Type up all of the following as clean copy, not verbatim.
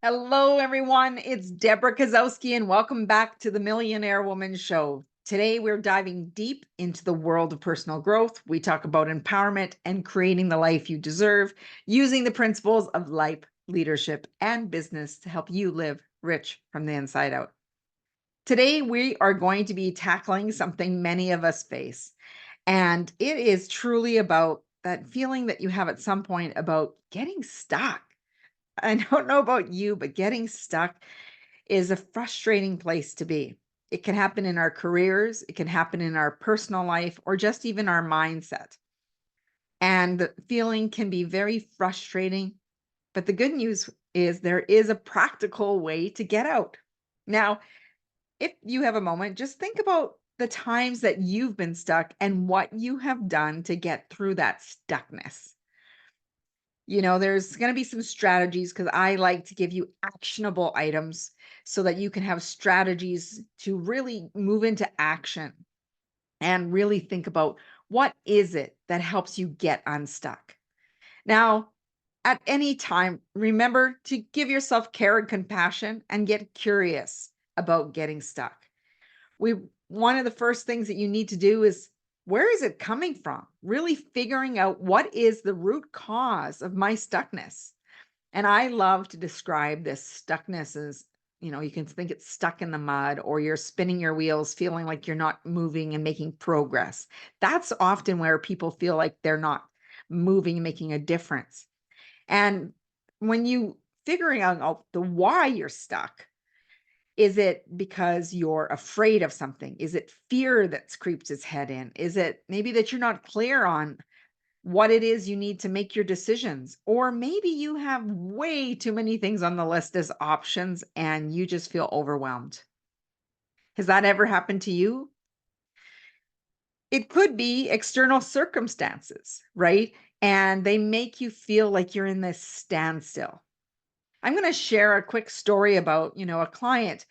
Hello, everyone. It's Debra Kasowski, and welcome back to the Millionaire Woman Show. Today, we're diving deep into the world of personal growth. We talk about empowerment and creating the life you deserve using the principles of life, leadership, and business to help you live rich from the inside out. Today, we are going to be tackling something many of us face, and it is truly about that feeling that you have at some point about getting stuck. I don't know about you, but getting stuck is a frustrating place to be. It can happen in our careers, it can happen in our personal life, or just even our mindset. And the feeling can be very frustrating. But the good news is there is a practical way to get out. Now, if you have a moment, just think about the times that you've been stuck and what you have done to get through that stuckness. There's going to be some strategies because I like to give you actionable items so that you can have strategies to really move into action and really think about what is it that helps you get unstuck. Now, at any time, remember to give yourself care and compassion and get curious about getting stuck. We One of the first things that you need to do is, where is it coming from? Really figuring out what is the root cause of my stuckness. And I love to describe this stuckness as, you can think it's stuck in the mud or you're spinning your wheels, feeling like you're not moving and making progress. That's often where people feel like they're not moving and making a difference. And when you figuring out the why you're stuck, is it because you're afraid of something? Is it fear that's creeped its head in? Is it maybe that you're not clear on what it is you need to make your decisions? Or maybe you have way too many things on the list as options and you just feel overwhelmed. Has that ever happened to you? It could be external circumstances, right? And they make you feel like you're in this standstill. I'm going to share a quick story about, a client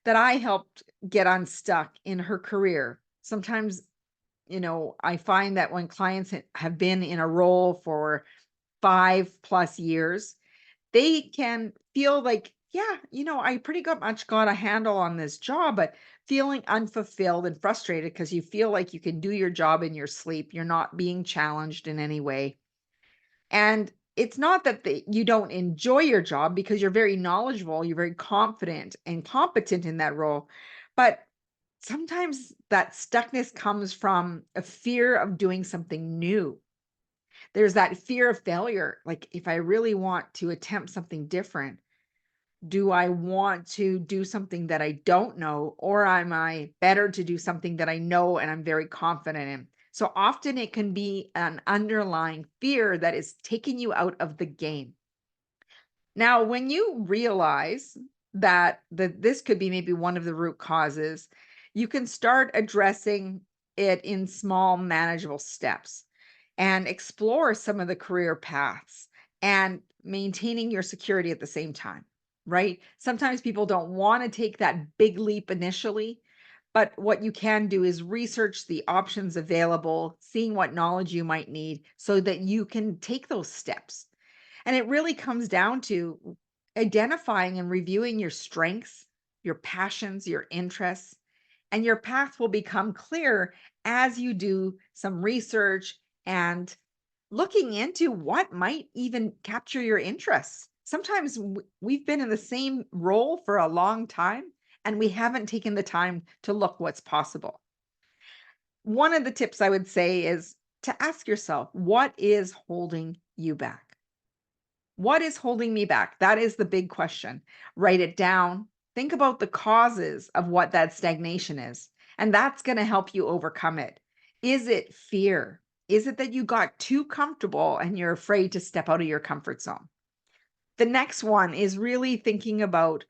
that I helped get unstuck in her career. Sometimes, I find that when clients have been in a role for 5+ years, they can feel like, yeah, I pretty much got a handle on this job, but feeling unfulfilled and frustrated because you feel like you can do your job in your sleep. You're not being challenged in any way. And it's not that you don't enjoy your job because you're very knowledgeable, you're very confident and competent in that role. But sometimes that stuckness comes from a fear of doing something new. There's that fear of failure. Like, if I really want to attempt something different, do I want to do something that I don't know, or am I better to do something that I know and I'm very confident in? So often it can be an underlying fear that is taking you out of the game. Now, when you realize that this could be maybe one of the root causes, you can start addressing it in small, manageable steps and explore some of the career paths and maintaining your security at the same time, right? Sometimes people don't want to take that big leap initially, but what you can do is research the options available, seeing what knowledge you might need so that you can take those steps. And it really comes down to identifying and reviewing your strengths, your passions, your interests, and your path will become clear as you do some research and looking into what might even capture your interests. Sometimes we've been in the same role for a long time and we haven't taken the time to look what's possible. One of the tips I would say is to ask yourself, what is holding you back? What is holding me back? That is the big question. Write it down. Think about the causes of what that stagnation is, and that's going to help you overcome it. Is it fear? Is it that you got too comfortable and you're afraid to step out of your comfort zone? The next one is really thinking about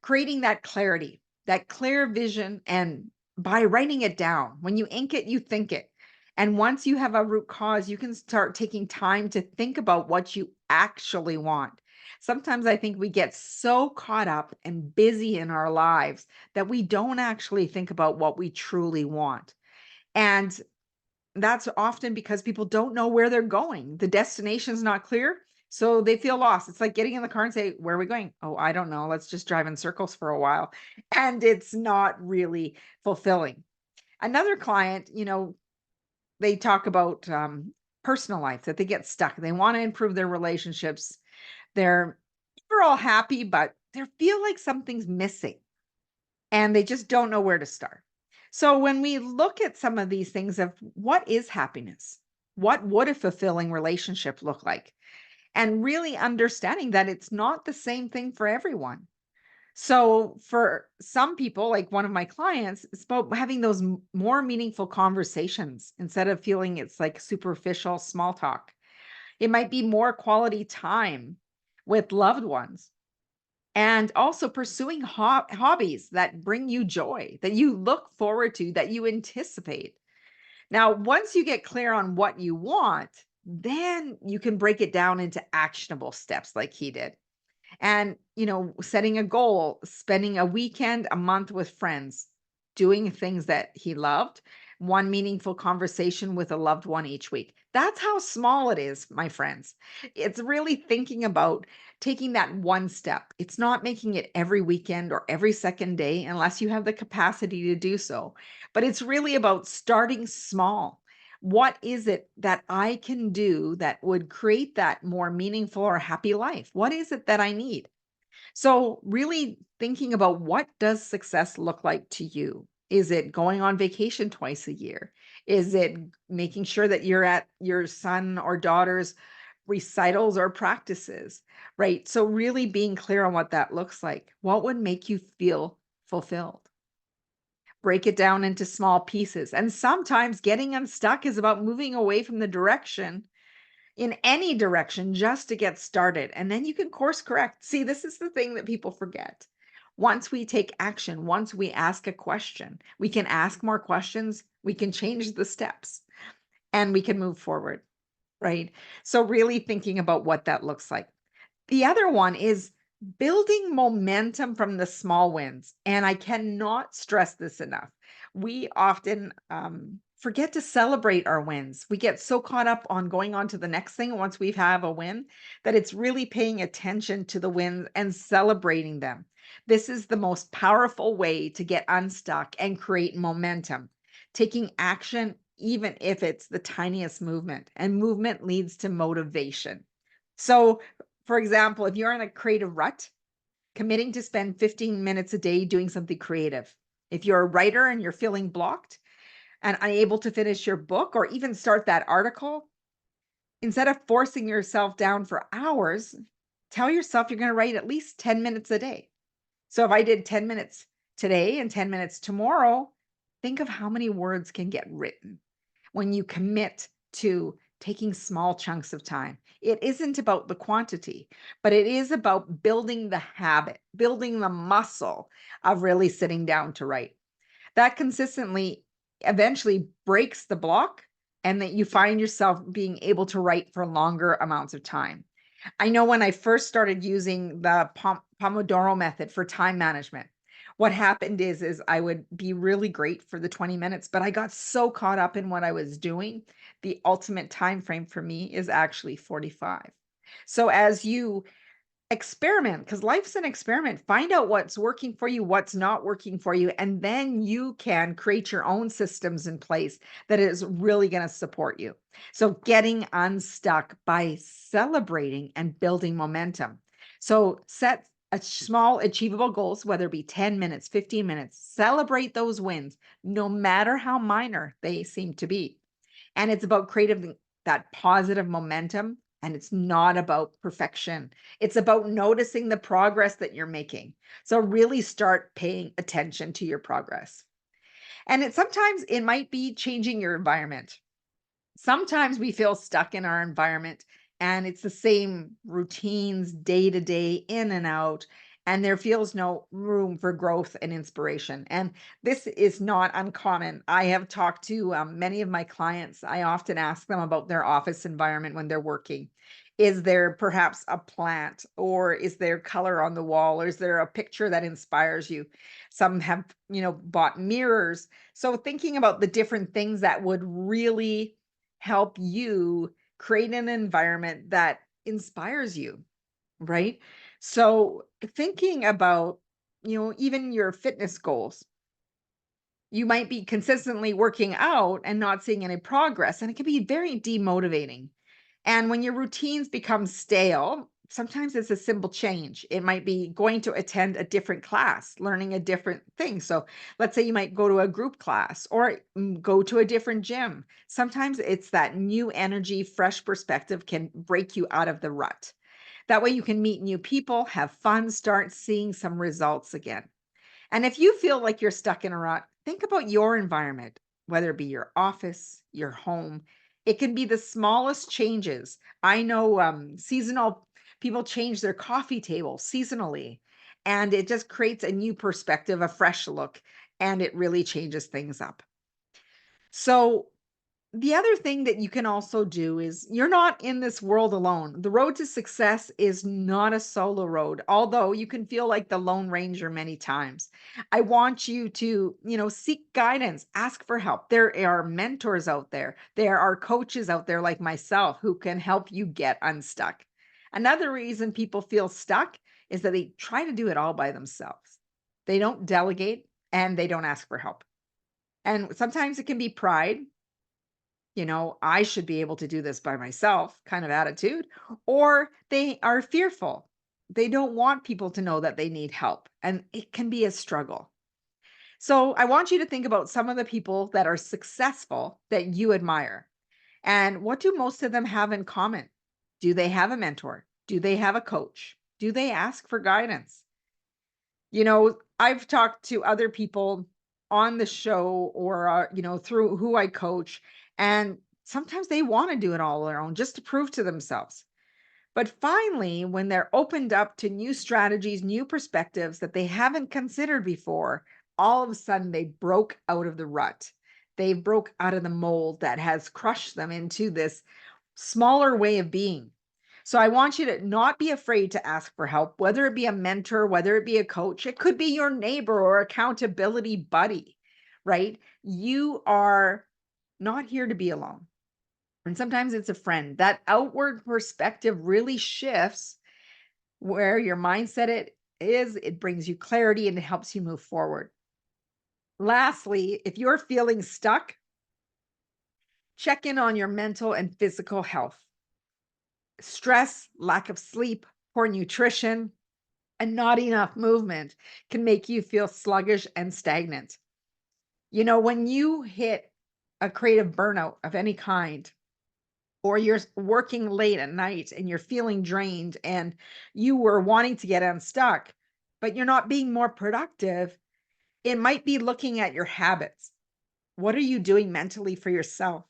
creating that clarity, that clear vision, and by writing it down. When you ink it, you think it. And once you have a root cause, you can start taking time to think about what you actually want. Sometimes I think we get so caught up and busy in our lives that we don't actually think about what we truly want. And that's often because people don't know where they're going. The destination's not clear. So they feel lost. It's like getting in the car and say, "Where are we going?" "Oh, I don't know. Let's just drive in circles for a while." And it's not really fulfilling. Another client, they talk about personal life that they get stuck. They want to improve their relationships. They're all happy, but they feel like something's missing and they just don't know where to start. So when we look at some of these things of what is happiness? What would a fulfilling relationship look like? And really understanding that it's not the same thing for everyone. So for some people, like one of my clients, it's about having those more meaningful conversations instead of feeling it's like superficial small talk. It might be more quality time with loved ones and also pursuing hobbies that bring you joy, that you look forward to, that you anticipate. Now, once you get clear on what you want, then you can break it down into actionable steps like he did. And, setting a goal, spending a weekend, a month with friends, doing things that he loved, one meaningful conversation with a loved one each week. That's how small it is, my friends. It's really thinking about taking that one step. It's not making it every weekend or every second day unless you have the capacity to do so. But it's really about starting small. What is it that I can do that would create that more meaningful or happy life? What is it that I need? So, really thinking about what does success look like to you? Is it going on vacation twice a year? Is it making sure that you're at your son or daughter's recitals or practices? Right? So, really being clear on what that looks like. What would make you feel fulfilled? Break it down into small pieces. And sometimes getting unstuck is about moving away from the direction in any direction just to get started. And then you can course correct. See, this is the thing that people forget. Once we take action, once we ask a question, we can ask more questions, we can change the steps, and we can move forward, right? So, really thinking about what that looks like. The other one is building momentum from the small wins. And I cannot stress this enough. We often forget to celebrate our wins. We get so caught up on going on to the next thing once we have a win that it's really paying attention to the wins and celebrating them. This is the most powerful way to get unstuck and create momentum. Taking action, even if it's the tiniest movement, and movement leads to motivation. So, for example, if you're in a creative rut, committing to spend 15 minutes a day doing something creative. If you're a writer and you're feeling blocked and unable to finish your book or even start that article, instead of forcing yourself down for hours, tell yourself you're going to write at least 10 minutes a day. So if I did 10 minutes today and 10 minutes tomorrow, think of how many words can get written when you commit to taking small chunks of time. It isn't about the quantity, but it is about building the habit, building the muscle of really sitting down to write. That consistently eventually breaks the block and that you find yourself being able to write for longer amounts of time. I know when I first started using the Pomodoro method for time management, what happened is I would be really great for the 20 minutes, but I got so caught up in what I was doing. The ultimate time frame for me is actually 45. So as you experiment, because life's an experiment. Find out what's working for you, what's not working for you, and then you can create your own systems in place that is really going to support you. So, getting unstuck by celebrating and building momentum. So, set a small achievable goals, whether it be 10 minutes, 15 minutes, celebrate those wins, no matter how minor they seem to be. And it's about creating that positive momentum. And it's not about perfection. It's about noticing the progress that you're making. So really start paying attention to your progress. And sometimes it might be changing your environment. Sometimes we feel stuck in our environment and it's the same routines day to day, in and out, and there feels no room for growth and inspiration. And this is not uncommon. I have talked to many of my clients. I often ask them about their office environment when they're working. Is there perhaps a plant, or is there color on the wall, or is there a picture that inspires you? Some have, bought mirrors. So thinking about the different things that would really help you create an environment that inspires you, right? So thinking about, even your fitness goals, you might be consistently working out and not seeing any progress, and it can be very demotivating. And when your routines become stale, sometimes it's a simple change. It might be going to attend a different class, learning a different thing. So let's say you might go to a group class or go to a different gym. Sometimes it's that new energy, fresh perspective can break you out of the rut. That way you can meet new people, have fun, start seeing some results again. And if you feel like you're stuck in a rut, think about your environment, whether it be your office, your home. It can be the smallest changes. I know seasonal people change their coffee table seasonally, and it just creates a new perspective, a fresh look, and it really changes things up. So, the other thing that you can also do is you're not in this world alone. The road to success is not a solo road, although you can feel like the lone ranger many times. I want you to, seek guidance, ask for help. There are mentors out there. There are coaches out there like myself who can help you get unstuck. Another reason people feel stuck is that they try to do it all by themselves. They don't delegate and they don't ask for help. And sometimes it can be pride, I should be able to do this by myself kind of attitude, or they are fearful. They don't want people to know that they need help, and it can be a struggle. So, I want you to think about some of the people that are successful that you admire. And what do most of them have in common? Do they have a mentor? Do they have a coach? Do they ask for guidance? I've talked to other people on the show or, through who I coach, and sometimes they want to do it all on their own just to prove to themselves. But finally, when they're opened up to new strategies, new perspectives that they haven't considered before, all of a sudden they broke out of the rut. They broke out of the mold that has crushed them into this smaller way of being. So I want you to not be afraid to ask for help, whether it be a mentor, whether it be a coach, it could be your neighbor or accountability buddy, right? You are not here to be alone. And sometimes it's a friend. That outward perspective really shifts where your mindset it brings you clarity and it helps you move forward. Lastly, if you're feeling stuck, check in on your mental and physical health. Stress, lack of sleep, poor nutrition, and not enough movement can make you feel sluggish and stagnant. When you hit a creative burnout of any kind, or you're working late at night and you're feeling drained and you were wanting to get unstuck, but you're not being more productive, it might be looking at your habits. What are you doing mentally for yourself?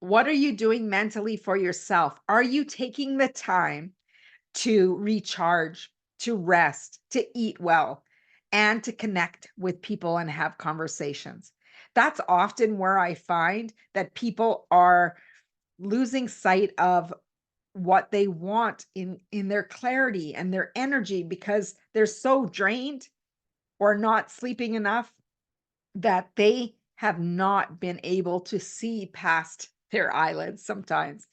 What are you doing mentally for yourself? Are you taking the time to recharge, to rest, to eat well, and to connect with people and have conversations? That's often where I find that people are losing sight of what they want in their clarity and their energy because they're so drained or not sleeping enough that they have not been able to see past their eyelids sometimes.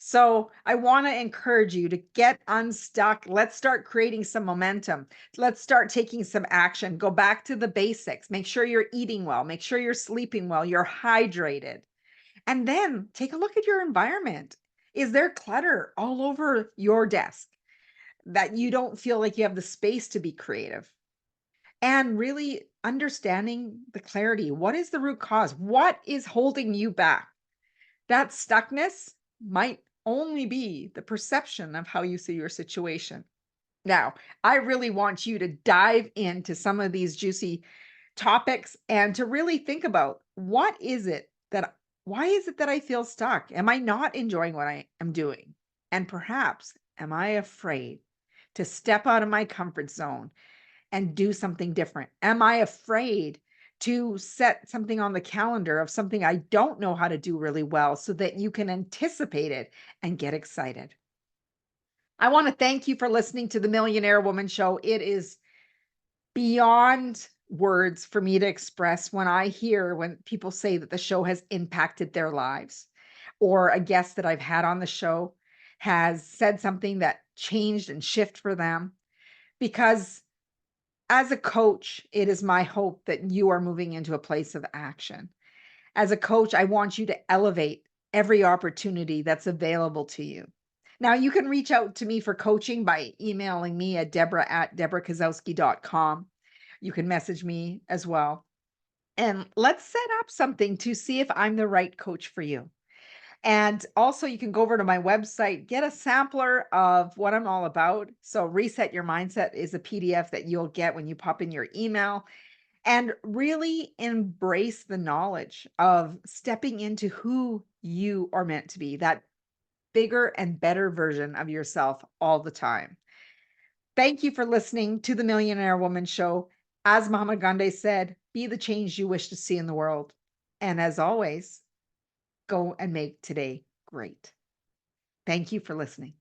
So I want to encourage you to get unstuck. Let's start creating some momentum. Let's start taking some action. Go back to the basics. Make sure you're eating well. Make sure you're sleeping well. You're hydrated. And then take a look at your environment. Is there clutter all over your desk that you don't feel like you have the space to be creative? And really understanding the clarity. What is the root cause? What is holding you back? That stuckness might only be the perception of how you see your situation. Now, I really want you to dive into some of these juicy topics and to really think about why is it that I feel stuck? Am I not enjoying what I am doing? And perhaps, am I afraid to step out of my comfort zone and do something different? Am I afraid to set something on the calendar of something I don't know how to do really well so that you can anticipate it and get excited? I want to thank you for listening to the Millionaire Woman Show. It is beyond words for me to express when I hear when people say that the show has impacted their lives. or a guest that I've had on the show has said something that changed and shift for them. Because as a coach, it is my hope that you are moving into a place of action. As a coach, I want you to elevate every opportunity that's available to you. Now, you can reach out to me for coaching by emailing me at debra@debrakasowski.com. You can message me as well. And let's set up something to see if I'm the right coach for you. And also, you can go over to my website, get a sampler of what I'm all about. So, Reset Your Mindset is a PDF that you'll get when you pop in your email, and really embrace the knowledge of stepping into who you are meant to be, that bigger and better version of yourself all the time. Thank you for listening to the Millionaire Woman Show. As Mama Gandhi said, be the change you wish to see in the world. And as always, go and make today great. Thank you for listening.